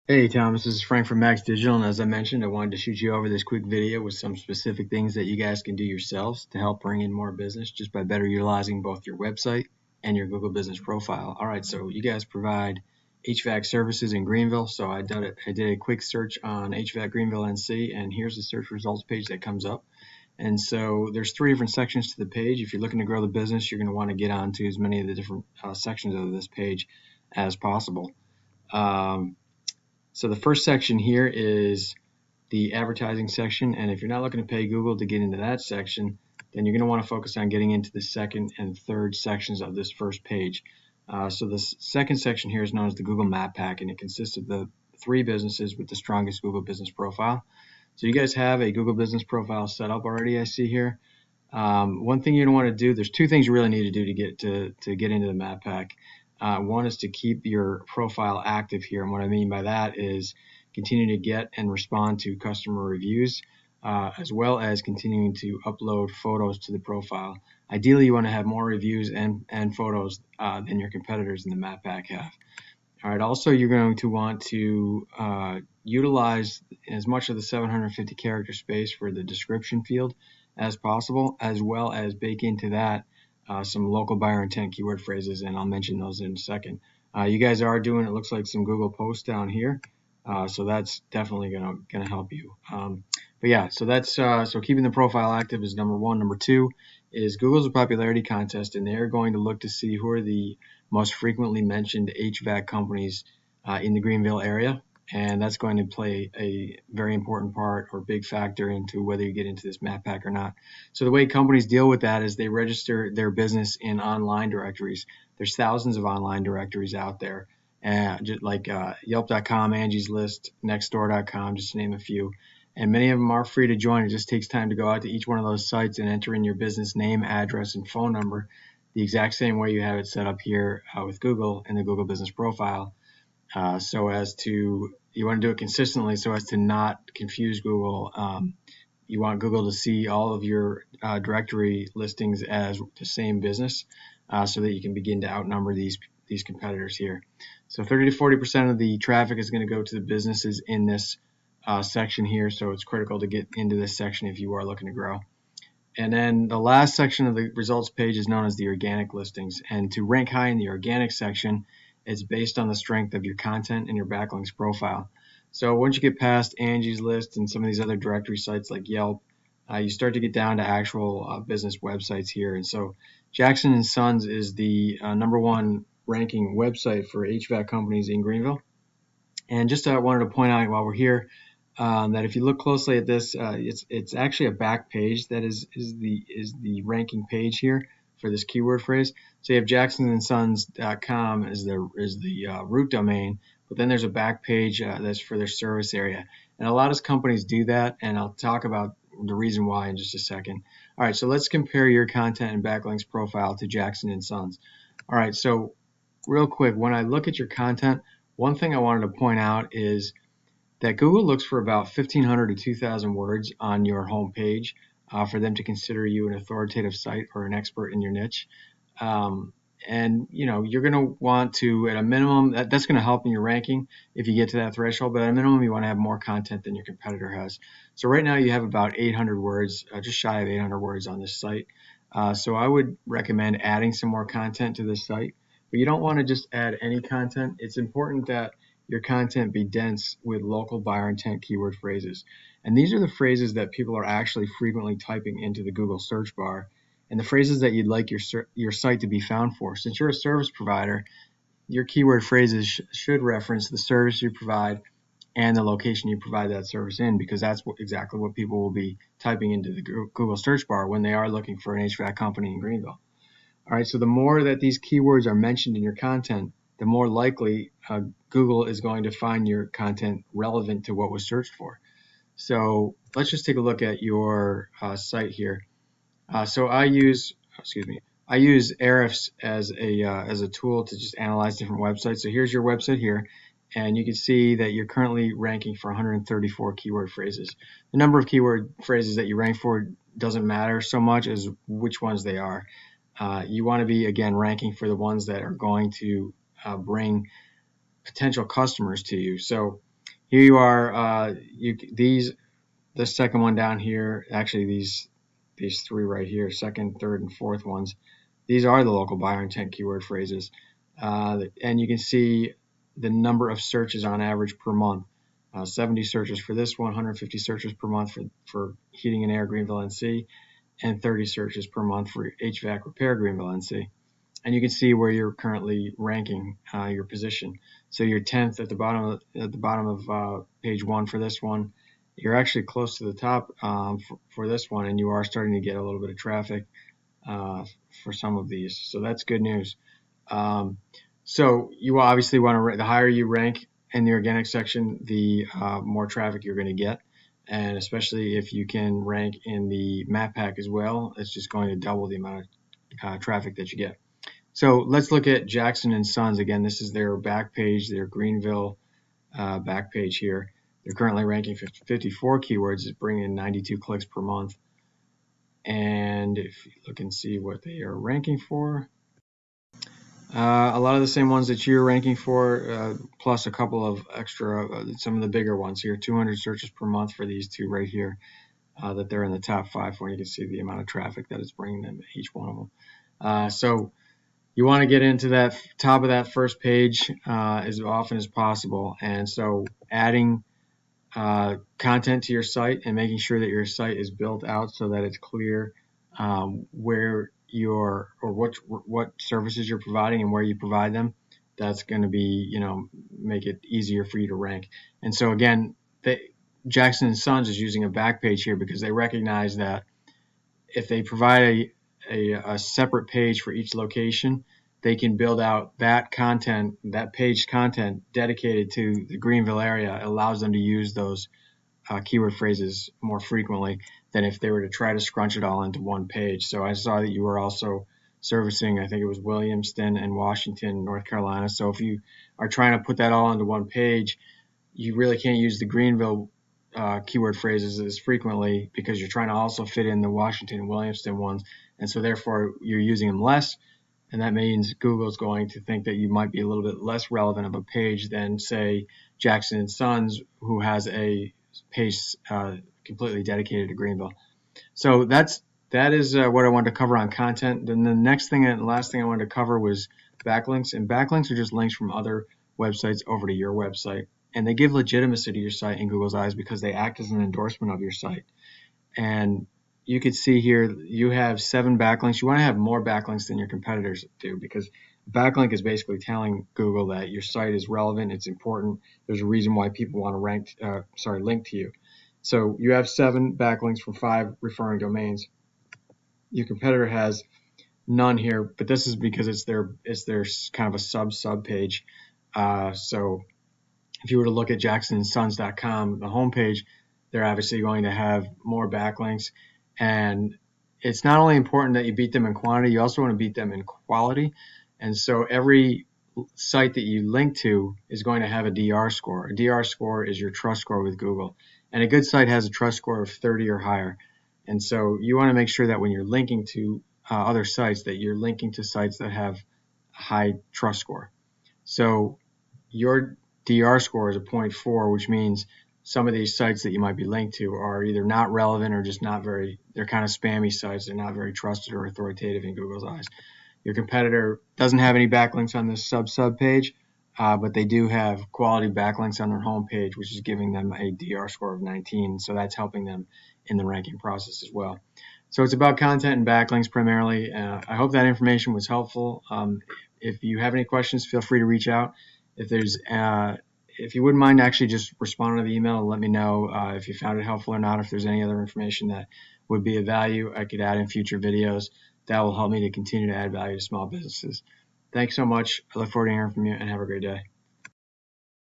Hey Thomas, this is Frank from Max Digital, and as I mentioned, I wanted to shoot you over this quick video with some specific things that you guys can do yourselves to help bring in more business just by better utilizing both your website and your Google Business Profile. All right, so you guys provide HVAC services in Greenville, so I did a quick search on HVAC Greenville NC, and here's the search results page that comes up. And so there's three different sections to the page. If you're looking to grow the business, you're going to want to get onto as many of the different sections of this page as possible. So the first section here is the advertising section, and if you're not looking to pay Google to get into that section, then you're going to want to focus on getting into the second and third sections of this first page. So the second section here is known as the Google Map Pack, and it consists of the three businesses with the strongest Google Business Profile. So you guys have a Google Business Profile set up already, I see here. One thing you don't want to do, there's two things you really need to do to get into the Map Pack. One is to keep your profile active here, and what I mean by that is continue to get and respond to customer reviews, as well as continuing to upload photos to the profile. Ideally, you want to have more reviews and photos than your competitors in the Map Pack have. All right. Also, you're going to want to utilize as much of the 750 character space for the description field as possible, as well as bake into that some local buyer intent keyword phrases, and I'll mention those in a second. You guys are doing, it looks like, some Google posts down here, so that's definitely gonna help you. But yeah, so that's so keeping the profile active is number one. Number two is Google's a popularity contest, and they're going to look to see who are the most frequently mentioned HVAC companies in the Greenville area, and that's going to play a very important part or big factor into whether you get into this map pack or not. So the way companies deal with that is they register their business in online directories. There's thousands of online directories out there, just like Yelp.com, Angie's List, Nextdoor.com, just to name a few. And many of them are free to join. It just takes time to go out to each one of those sites and enter in your business name, address, and phone number the exact same way you have it set up here with Google in the Google Business Profile. So as to, you want to do it consistently so as to not confuse Google. You want Google to see all of your directory listings as the same business, so that you can begin to outnumber these competitors here. So 30 to 40% of the traffic is going to go to the businesses in this section here, so it's critical to get into this section if you are looking to grow. And then the last section of the results page is known as the organic listings. And to rank high in the organic section, it's based on the strength of your content and your backlinks profile. So once you get past Angie's List and some of these other directory sites like Yelp, you start to get down to actual business websites here. And so Jackson & Sons is the number one ranking website for HVAC companies in Greenville. And just wanted to point out while we're here, that if you look closely at this, it's actually a back page that is the ranking page here for this keyword phrase. So you have jacksonsons.com as the root domain, but then there's a back page that's for their service area. And a lot of companies do that, and I'll talk about the reason why in just a second. All right, so let's compare your content and backlinks profile to Jackson & Sons. All right, so real quick, when I look at your content, one thing I wanted to point out is that Google looks for about 1,500 to 2,000 words on your home page for them to consider you an authoritative site or an expert in your niche. And you're going to want to, at a minimum, that's going to help in your ranking if you get to that threshold, but at a minimum you want to have more content than your competitor has. So right now you have about 800 words, just shy of 800 words on this site. So I would recommend adding some more content to this site, but you don't want to just add any content. It's important that your content be dense with local buyer intent keyword phrases. And these are the phrases that people are actually frequently typing into the Google search bar, and the phrases that you'd like your site to be found for. Since you're a service provider, your keyword phrases should reference the service you provide and the location you provide that service in, because that's exactly what people will be typing into the Google search bar when they are looking for an HVAC company in Greenville. All right, so the more that these keywords are mentioned in your content, the more likely Google is going to find your content relevant to what was searched for. So let's just take a look at your site here. So I use Ahrefs as a tool to just analyze different websites. So here's your website here, and you can see that you're currently ranking for 134 keyword phrases. The number of keyword phrases that you rank for doesn't matter so much as which ones they are. You want to be, again, ranking for the ones that are going to bring potential customers to you. So here you are. The second one down here, actually these three right here, second, third, and fourth ones, these are the local buyer intent keyword phrases. And you can see the number of searches on average per month. 70 searches for this one, 150 searches per month for heating and air Greenville NC, and 30 searches per month for HVAC repair Greenville NC. And you can see where you're currently ranking your position. So you're 10th at the bottom of page 1 for this one. You're actually close to the top for this one, and you are starting to get a little bit of traffic for some of these. So that's good news. So you obviously want to, the higher you rank in the organic section, the more traffic you're going to get. And especially if you can rank in the map pack as well, it's just going to double the amount of traffic that you get. So let's look at Jackson and Sons. Again, this is their back page, their Greenville back page here. They're currently ranking 54 keywords, bringing in 92 clicks per month. And if you look and see what they are ranking for, a lot of the same ones that you're ranking for, plus a couple of extra, some of the bigger ones here. 200 searches per month for these two right here, that they're in the top 5 for. You can see the amount of traffic that it's bringing them, each one of them. So you want to get into that top of that first page as often as possible. And so adding content to your site and making sure that your site is built out so that it's clear where what services you're providing and where you provide them. That's going to be, make it easier for you to rank. And so again, Jackson & Sons is using a back page here because they recognize that if they provide a separate page for each location, they can build out that content, that page content dedicated to the Greenville area. It allows them to use those keyword phrases more frequently than if they were to try to scrunch it all into one page. So I saw that you were also servicing, I think it was Williamston and Washington, North Carolina. So if you are trying to put that all onto one page, you really can't use the Greenville keyword phrases as frequently because you're trying to also fit in the Washington and Williamston ones. And so therefore you're using them less. And that means Google's going to think that you might be a little bit less relevant of a page than, say, Jackson & Sons, who has a page completely dedicated to Greenville. So that is what I wanted to cover on content. Then the next thing and last thing I wanted to cover was backlinks. And backlinks are just links from other websites over to your website. And they give legitimacy to your site in Google's eyes because they act as an endorsement of your site. And you could see here you have 7 backlinks. You want to have more backlinks than your competitors do because backlink is basically telling Google that your site is relevant, it's important, there's a reason why people want to link to you. So you have 7 backlinks from 5 referring domains. Your competitor has none here, but this is because it's their kind of a sub page. So if you were to look at jacksonsons.com, the homepage, they're obviously going to have more backlinks. And it's not only important that you beat them in quantity, you also want to beat them in quality. And so every site that you link to is going to have a DR score. A DR score is your trust score with Google. And a good site has a trust score of 30 or higher. And so you want to make sure that when you're linking to other sites, that you're linking to sites that have a high trust score. So your DR score is a 0.4, which means some of these sites that you might be linked to are either not relevant or just they're kind of spammy sites. They're not very trusted or authoritative in Google's eyes. Your competitor doesn't have any backlinks on this sub page, but they do have quality backlinks on their home page, which is giving them a DR score of 19. So that's helping them in the ranking process as well. So it's about content and backlinks primarily. I hope that information was helpful. If you have any questions, feel free to reach out. If you wouldn't mind actually just responding to the email and let me know if you found it helpful or not, if there's any other information that would be of value I could add in future videos. That will help me to continue to add value to small businesses. Thanks so much. I look forward to hearing from you and have a great day.